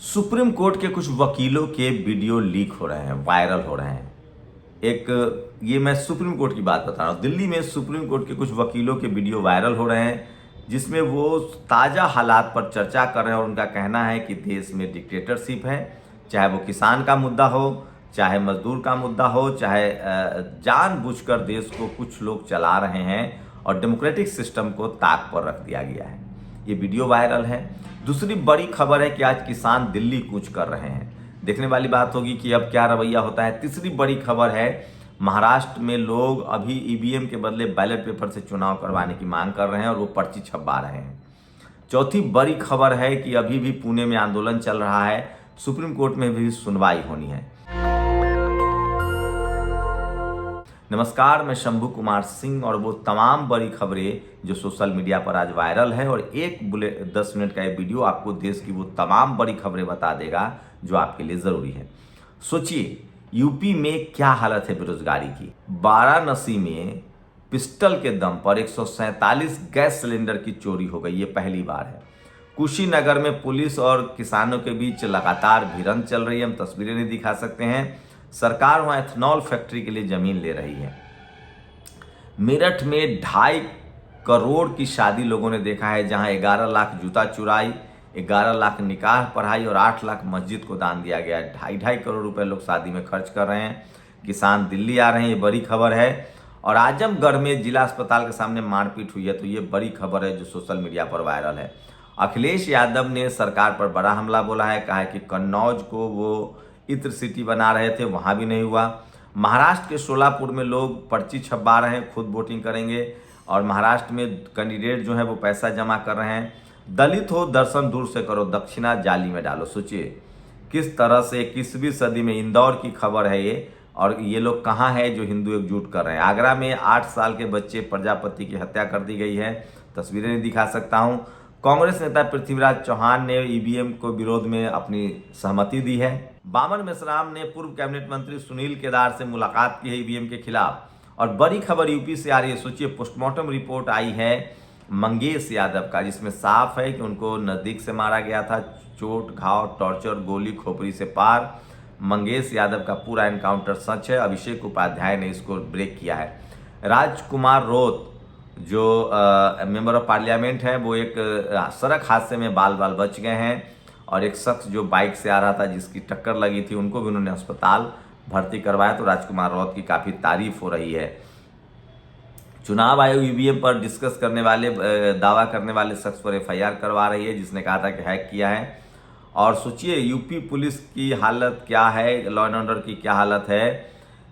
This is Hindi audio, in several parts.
सुप्रीम कोर्ट के कुछ वकीलों के वीडियो लीक हो रहे हैं, वायरल हो रहे हैं। ये मैं सुप्रीम कोर्ट की बात बता रहा हूँ। दिल्ली में सुप्रीम कोर्ट के कुछ वकीलों के वीडियो वायरल हो रहे हैं, जिसमें वो ताज़ा हालात पर चर्चा कर रहे हैं और उनका कहना है कि देश में डिक्टेटरशिप है। चाहे वो किसान का मुद्दा हो, चाहे मजदूर का मुद्दा हो, चाहे जानबूझकर देश को कुछ लोग चला रहे हैं और डेमोक्रेटिक सिस्टम को ताक पर रख दिया गया है। ये वीडियो वायरल है। दूसरी बड़ी खबर है कि आज किसान दिल्ली कूच कर रहे हैं। देखने वाली बात होगी कि अब क्या रवैया होता है। तीसरी बड़ी खबर है, महाराष्ट्र में लोग अभी ईवीएम के बदले बैलेट पेपर से चुनाव करवाने की मांग कर रहे हैं और वो पर्ची छपवा रहे हैं। चौथी बड़ी खबर है कि अभी भी पुणे में आंदोलन चल रहा है, सुप्रीम कोर्ट में भी सुनवाई होनी है। नमस्कार, मैं शंभू कुमार सिंह और वो तमाम बड़ी खबरें जो सोशल मीडिया पर आज वायरल है, और एक 10 मिनट का ये वीडियो आपको देश की वो तमाम बड़ी खबरें बता देगा जो आपके लिए ज़रूरी है। सोचिए, यूपी में क्या हालत है बेरोजगारी की। वाराणसी में पिस्टल के दम पर 147 गैस सिलेंडर की चोरी हो गई, ये पहली बार है। कुशीनगर में पुलिस और किसानों के बीच लगातार भिड़ंत चल रही है, हम तस्वीरें नहीं दिखा सकते हैं। सरकार वहाँ एथेनॉल फैक्ट्री के लिए जमीन ले रही है। मेरठ में 2.5 करोड़ की शादी लोगों ने देखा है, जहां 11 लाख जूता चुराई, 11 लाख निकाह पढ़ाई और 8 लाख मस्जिद को दान दिया गया है। 2.5 करोड़ रुपए लोग शादी में खर्च कर रहे हैं। किसान दिल्ली आ रहे हैं, ये बड़ी खबर है। और आजमगढ़ में जिला अस्पताल के सामने मारपीट हुई है, तो ये बड़ी खबर है जो सोशल मीडिया पर वायरल है। अखिलेश यादव ने सरकार पर बड़ा हमला बोला है, कहा है कि कन्नौज को वो इत्र सिटी बना रहे थे, वहाँ भी नहीं हुआ। महाराष्ट्र के सोलापुर में लोग पर्ची छपवा रहे हैं, खुद वोटिंग करेंगे, और महाराष्ट्र में कैंडिडेट जो है वो पैसा जमा कर रहे हैं। दलित हो दर्शन दूर से करो, दक्षिणा जाली में डालो। सोचिए किस तरह से 21वीं सदी में, इंदौर की खबर है ये, और ये लोग कहाँ हैं जो हिंदू एकजुट कर रहे हैं। आगरा में 8 साल के बच्चे प्रजापति की हत्या कर दी गई है, तस्वीरें नहीं दिखा सकता हूँ। कांग्रेस नेता पृथ्वीराज चौहान ने ईवीएम को विरोध में अपनी सहमति दी है। बामन मेश्राम ने पूर्व कैबिनेट मंत्री सुनील केदार से मुलाकात की है ईवीएम के खिलाफ। और बड़ी खबर यूपी से आ रही है। सोचिए, पोस्टमार्टम रिपोर्ट आई है मंगेश यादव का, जिसमें साफ है कि उनको नजदीक से मारा गया था। चोट, घाव, टॉर्चर, गोली खोपड़ी से पार। मंगेश यादव का पूरा एनकाउंटर सच है। अभिषेक उपाध्याय ने इसको ब्रेक किया है। राजकुमार रोत जो मेंबर ऑफ पार्लियामेंट है, वो एक सड़क हादसे में बाल बाल बच गए हैं, और एक शख्स जो बाइक से आ रहा था जिसकी टक्कर लगी थी, उनको भी उन्होंने अस्पताल भर्ती करवाया। तो राजकुमार रौत की काफ़ी तारीफ हो रही है। चुनाव आयोग ईवीएम पर डिस्कस करने वाले, दावा करने वाले शख्स पर एफआईआर करवा रही है, जिसने कहा था कि हैक किया है। और सोचिए यूपी पुलिस की हालत क्या है, लॉ एंड ऑर्डर की क्या हालत है।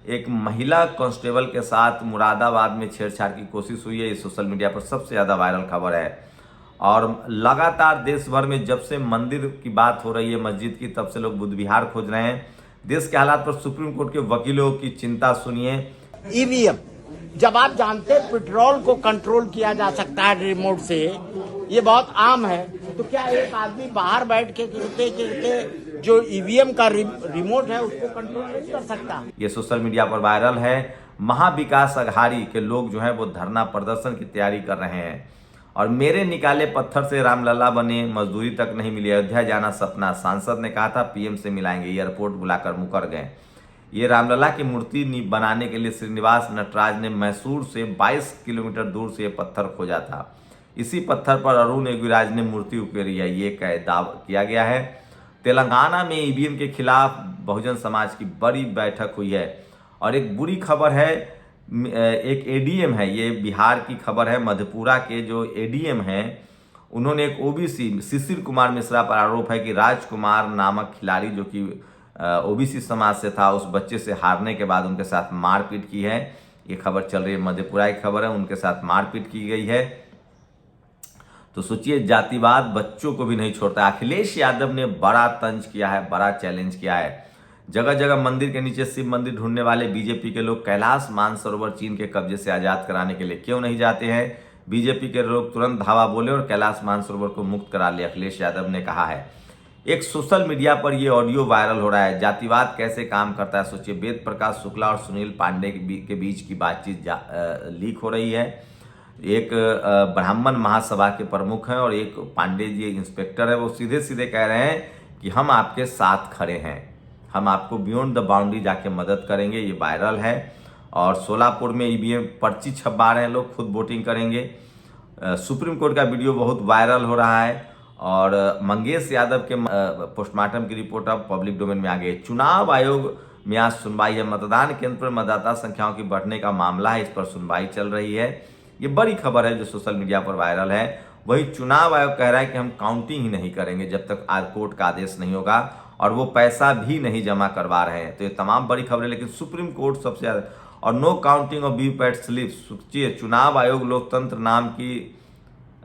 एक महिला कांस्टेबल के साथ मुरादाबाद में छेड़छाड़ की कोशिश हुई है, ये सोशल मीडिया पर सबसे ज़्यादा वायरल खबर है। और लगातार देश भर में जब से मंदिर की बात हो रही है, मस्जिद की, तब से लोग बुद्ध विहार खोज रहे हैं। देश के हालात पर सुप्रीम कोर्ट के वकीलों की चिंता सुनिए। ईवीएम, जब आप जानते हैं पेट्रोल को कंट्रोल किया जा सकता है रिमोट से, ये बहुत आम है, तो क्या एक आदमी बाहर बैठ के जो ईवीएम का रिमोट है उसको कंट्रोल नहीं कर सकता? ये सोशल मीडिया पर वायरल है। महाविकास अघाड़ी के लोग जो है वो धरना प्रदर्शन की तैयारी कर रहे हैं। और मेरे निकाले पत्थर से रामलला बने, मजदूरी तक नहीं मिली, अयोध्या जाना सपना। सांसद ने कहा था पीएम से मिलाएंगे, एयरपोर्ट बुलाकर मुकर गए। ये रामलला की मूर्ति बनाने के लिए श्रीनिवास नटराज ने मैसूर से 22 किलोमीटर दूर से ये पत्थर खोजा था। इसी पत्थर पर अरुण योगीराज ने मूर्ति उकेरी है, ये दावा किया गया है। तेलंगाना में ईवीएम के खिलाफ बहुजन समाज की बड़ी बैठक हुई है। और एक बुरी खबर है, एक एडीएम है, ये बिहार की खबर है। मधेपुरा के जो एडीएम हैं, उन्होंने एक ओबीसी शिशिर कुमार मिश्रा पर आरोप है कि राजकुमार नामक खिलाड़ी जो कि ओबीसी समाज से था, उस बच्चे से हारने के बाद उनके साथ मारपीट की है। ये खबर चल रही है, मधेपुरा की खबर है, उनके साथ मारपीट की गई है। तो सोचिए, जातिवाद बच्चों को भी नहीं छोड़ता। अखिलेश यादव ने बड़ा तंज किया है, बड़ा चैलेंज किया है। जगह जगह मंदिर के नीचे शिव मंदिर ढूंढने वाले बीजेपी के लोग कैलाश मानसरोवर चीन के कब्जे से आजाद कराने के लिए क्यों नहीं जाते हैं। बीजेपी के लोग तुरंत धावा बोले और कैलाश मानसरोवर को मुक्त करा ले, अखिलेश यादव ने कहा है। एक सोशल मीडिया पर यह ऑडियो वायरल हो रहा है। जातिवाद कैसे काम करता है, सोचिए। वेद प्रकाश शुक्ला और सुनील पांडे के बीच की बातचीत लीक हो रही है। एक ब्राह्मण महासभा के प्रमुख हैं और एक पांडे जी इंस्पेक्टर है। वो सीधे सीधे कह रहे हैं कि हम आपके साथ खड़े हैं, हम आपको बियॉन्ड द बाउंड्री जाके मदद करेंगे। ये वायरल है। और सोलापुर में ईवीएम पर्ची छपवा रहे हैं लोग, खुद वोटिंग करेंगे। सुप्रीम कोर्ट का वीडियो बहुत वायरल हो रहा है। और मंगेश यादव के पोस्टमार्टम की रिपोर्ट अब पब्लिक डोमेन में आ गई। चुनाव आयोग में आज सुनवाई है। मतदान केंद्र पर मतदाता संख्याओं की बढ़ने का मामला है, इस पर सुनवाई चल रही है। ये बड़ी खबर है जो सोशल मीडिया पर वायरल है। वही चुनाव आयोग कह रहा है कि हम काउंटिंग ही नहीं करेंगे जब तक कोर्ट का आदेश नहीं होगा, और वो पैसा भी नहीं जमा करवा रहे हैं। तो ये तमाम बड़ी खबरें। लेकिन सुप्रीम कोर्ट सबसे ज्यादा, और no counting of VVPAT slip. सोचिए, चुनाव आयोग लोकतंत्र नाम की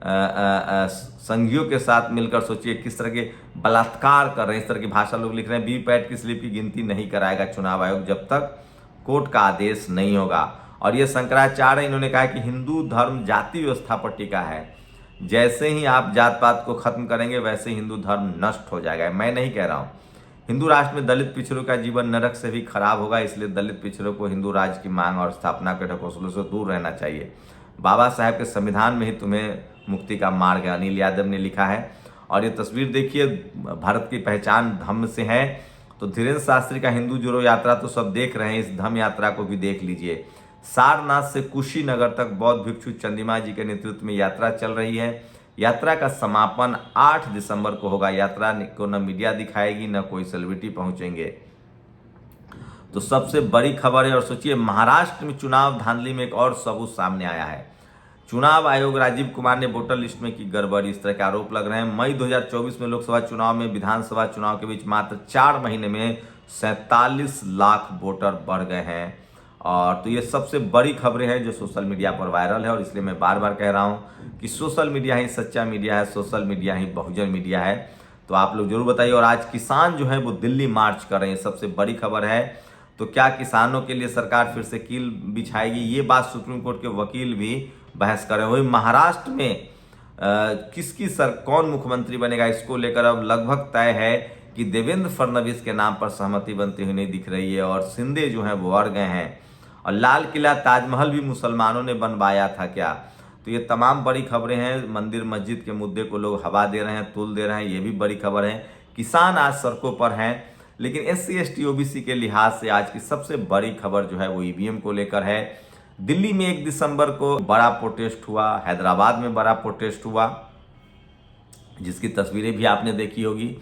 संघियों के साथ मिलकर सोचिए किस तरह के बलात्कार कर रहे हैं। इस तरह की भाषा लोग लिख रहे हैं। वीवीपैट की स्लिप की गिनती नहीं कराएगा चुनाव आयोग जब तक कोर्ट का आदेश नहीं होगा। और ये शंकराचार्य, इन्होंने कहा कि हिंदू धर्म जाति व्यवस्था पर टिका है। जैसे ही आप जात पात को खत्म करेंगे वैसे हिंदू धर्म नष्ट हो जाएगा। मैं नहीं कह रहा हूँ। हिंदू राष्ट्र में दलित पिछड़ों का जीवन नरक से भी खराब होगा, इसलिए दलित पिछड़ों को हिंदू राज्य की मांग और स्थापना के ढकोसलों से दूर रहना चाहिए। बाबा साहेब के संविधान में ही तुम्हें मुक्ति का मार्ग है, अनिल यादव ने लिखा है। और ये तस्वीर देखिए, भारत की पहचान धम्म से है। तो धीरेन्द्र शास्त्री का हिंदू जोड़ो यात्रा तो सब देख रहे हैं, इस धम्म यात्रा को भी देख लीजिए। सारनाथ से कुशीनगर तक बौद्ध भिक्षु चंद्रिमा जी के नेतृत्व में यात्रा चल रही है। यात्रा का समापन 8 दिसंबर को होगा। यात्रा को न मीडिया दिखाएगी न कोई सेलिब्रिटी पहुंचेंगे। तो सबसे बड़ी खबर है। और सोचिए, महाराष्ट्र में चुनाव धांधली में एक और सबूत सामने आया है। चुनाव आयोग राजीव कुमार ने वोटर लिस्ट में की गड़बड़ी, इस तरह के आरोप लग रहे हैं। मई 2024 में लोकसभा चुनाव में विधानसभा चुनाव के बीच मात्र 4 महीने में 47 लाख वोटर बढ़ गए हैं। और तो ये सबसे बड़ी खबरें हैं जो सोशल मीडिया पर वायरल है। और इसलिए मैं बार बार कह रहा हूँ कि सोशल मीडिया ही सच्चा मीडिया है, सोशल मीडिया ही बहुजन मीडिया है। तो आप लोग जरूर बताइए। और आज किसान जो है वो दिल्ली मार्च कर रहे हैं, सबसे बड़ी खबर है। तो क्या किसानों के लिए सरकार फिर से कील बिछाएगी? ये बात सुप्रीम कोर्ट के वकील भी बहस कर रहे हैं। वही महाराष्ट्र में कौन मुख्यमंत्री बनेगा, इसको लेकर अब लगभग तय है कि देवेंद्र फडणवीस के नाम पर सहमति बनती हुई नहीं दिख रही है। और शिंदे जो है वो अड़ गए हैं। और लाल किला ताजमहल भी मुसलमानों ने बनवाया था क्या? तो ये तमाम बड़ी खबरें हैं। मंदिर मस्जिद के मुद्दे को लोग हवा दे रहे हैं, तुल दे रहे हैं, ये भी बड़ी खबर है। किसान आज सड़कों पर हैं। लेकिन SC ST OBC के लिहाज से आज की सबसे बड़ी खबर जो है वो ईवीएम को लेकर है। दिल्ली में 1 दिसंबर को बड़ा प्रोटेस्ट हुआ, हैदराबाद में बड़ा प्रोटेस्ट हुआ, जिसकी तस्वीरें भी आपने देखी होगी।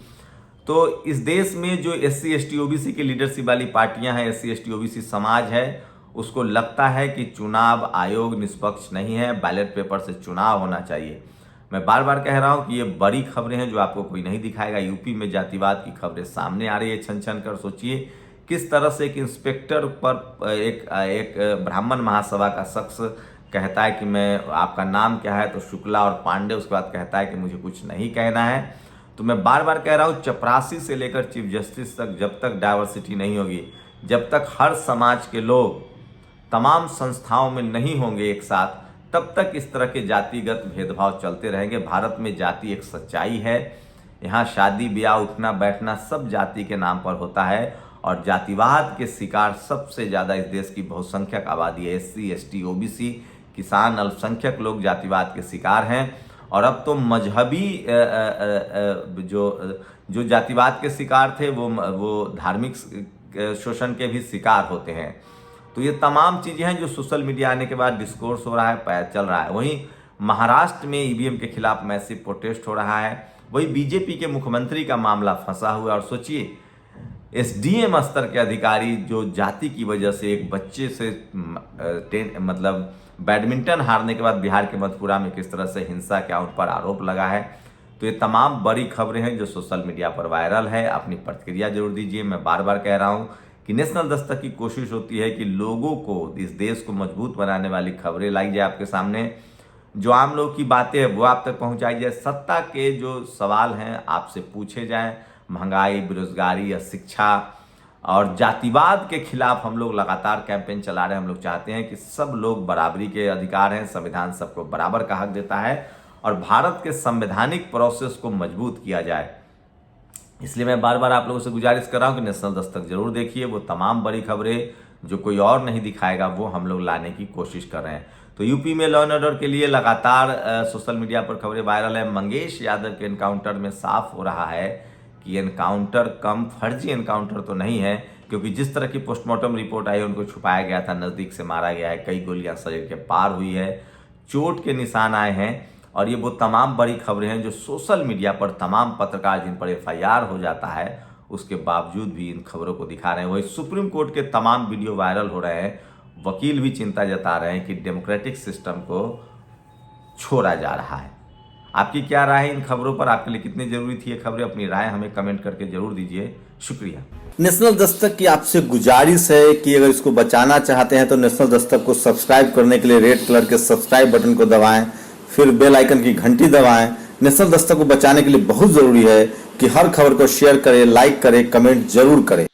तो इस देश में जो SC ST OBC की लीडरशिप वाली पार्टियां हैं, SC ST OBC समाज है, उसको लगता है कि चुनाव आयोग निष्पक्ष नहीं है, बैलेट पेपर से चुनाव होना चाहिए। मैं बार बार कह रहा हूं कि ये बड़ी खबरें हैं जो आपको कोई नहीं दिखाएगा। यूपी में जातिवाद की खबरें सामने आ रही है छन छन कर। सोचिए किस तरह से एक इंस्पेक्टर पर एक ब्राह्मण महासभा का शख्स कहता है कि मैं, आपका नाम क्या है? तो शुक्ला और पांडे। उसके बाद कहता है कि मुझे कुछ नहीं कहना है। तो मैं बार बार कह रहा हूँ, चपरासी से लेकर चीफ जस्टिस तक जब तक डाइवर्सिटी नहीं होगी, जब तक हर समाज के लोग तमाम संस्थाओं में नहीं होंगे एक साथ, तब तक इस तरह के जातिगत भेदभाव चलते रहेंगे। भारत में जाति एक सच्चाई है। यहाँ शादी ब्याह उठना बैठना सब जाति के नाम पर होता है। और जातिवाद के शिकार सबसे ज़्यादा इस देश की बहुसंख्यक आबादी है। SC ST OBC किसान अल्पसंख्यक लोग जातिवाद के शिकार हैं। और अब तो मजहबी जो जातिवाद के शिकार थे वो धार्मिक शोषण के भी शिकार होते हैं। तो ये तमाम चीज़ें हैं जो सोशल मीडिया आने के बाद डिस्कोर्स हो रहा है, चल रहा है। वहीं महाराष्ट्र में ईवीएम के खिलाफ मैसिव प्रोटेस्ट हो रहा है। वही बीजेपी के मुख्यमंत्री का मामला फंसा हुआ है। और सोचिए, SDM स्तर के अधिकारी जो जाति की वजह से एक बच्चे से मतलब बैडमिंटन हारने के बाद बिहार के मधुपुरा में किस तरह से हिंसा क्या उन पर आरोप लगा है। तो ये तमाम बड़ी खबरें हैं जो सोशल मीडिया पर वायरल है। अपनी प्रतिक्रिया जरूर दीजिए। मैं बार बार कह रहा हूँ कि नेशनल दस्तक की कोशिश होती है कि लोगों को, इस देश को मजबूत बनाने वाली खबरें लाई जाए आपके सामने। जो आम लोगों की बातें हैं वो आप तक पहुंचाई जाए। सत्ता के जो सवाल हैं आपसे पूछे जाएं। महंगाई, बेरोजगारी या शिक्षा और जातिवाद के खिलाफ हम लोग लगातार कैंपेन चला रहे हैं। हम लोग चाहते हैं कि सब लोग बराबरी के अधिकार हैं, संविधान सबको बराबर का हक देता है और भारत के संवैधानिक प्रोसेस को मजबूत किया जाए। इसलिए मैं बार बार आप लोगों से गुजारिश कर रहा हूं कि नेशनल दस्तक जरूर देखिए। वो तमाम बड़ी खबरें जो कोई और नहीं दिखाएगा वो हम लोग लाने की कोशिश कर रहे हैं। तो यूपी में लॉ एंड ऑर्डर के लिए लगातार सोशल मीडिया पर खबरें वायरल है। मंगेश यादव के एनकाउंटर में साफ हो रहा है कि एनकाउंटर कम फर्जी एनकाउंटर तो नहीं है, क्योंकि जिस तरह की पोस्टमार्टम रिपोर्ट आई उनको छुपाया गया था, नज़दीक से मारा गया है, कई गोलियां शरीर के पार हुई है, चोट के निशान आए हैं। और ये वो तमाम बड़ी खबरें हैं जो सोशल मीडिया पर तमाम पत्रकार जिन पर FIR हो जाता है उसके बावजूद भी इन खबरों को दिखा रहे हैं। वही सुप्रीम कोर्ट के तमाम वीडियो वायरल हो रहे हैं, वकील भी चिंता जता रहे हैं कि डेमोक्रेटिक सिस्टम को छोड़ा जा रहा है। आपकी क्या राय है इन खबरों पर? आपके लिए कितनी जरूरी थी ये खबरें? अपनी राय हमें कमेंट करके जरूर दीजिए। शुक्रिया। नेशनल दस्तक की आपसे गुजारिश है कि अगर इसको बचाना चाहते हैं तो नेशनल दस्तक को सब्सक्राइब करने के लिए रेड कलर के सब्सक्राइब बटन को दबाएं, फिर बेल आइकन की घंटी दबाएं। नेशनल दस्तक को बचाने के लिए बहुत जरूरी है कि हर खबर को शेयर करें, लाइक करें, कमेंट जरूर करें।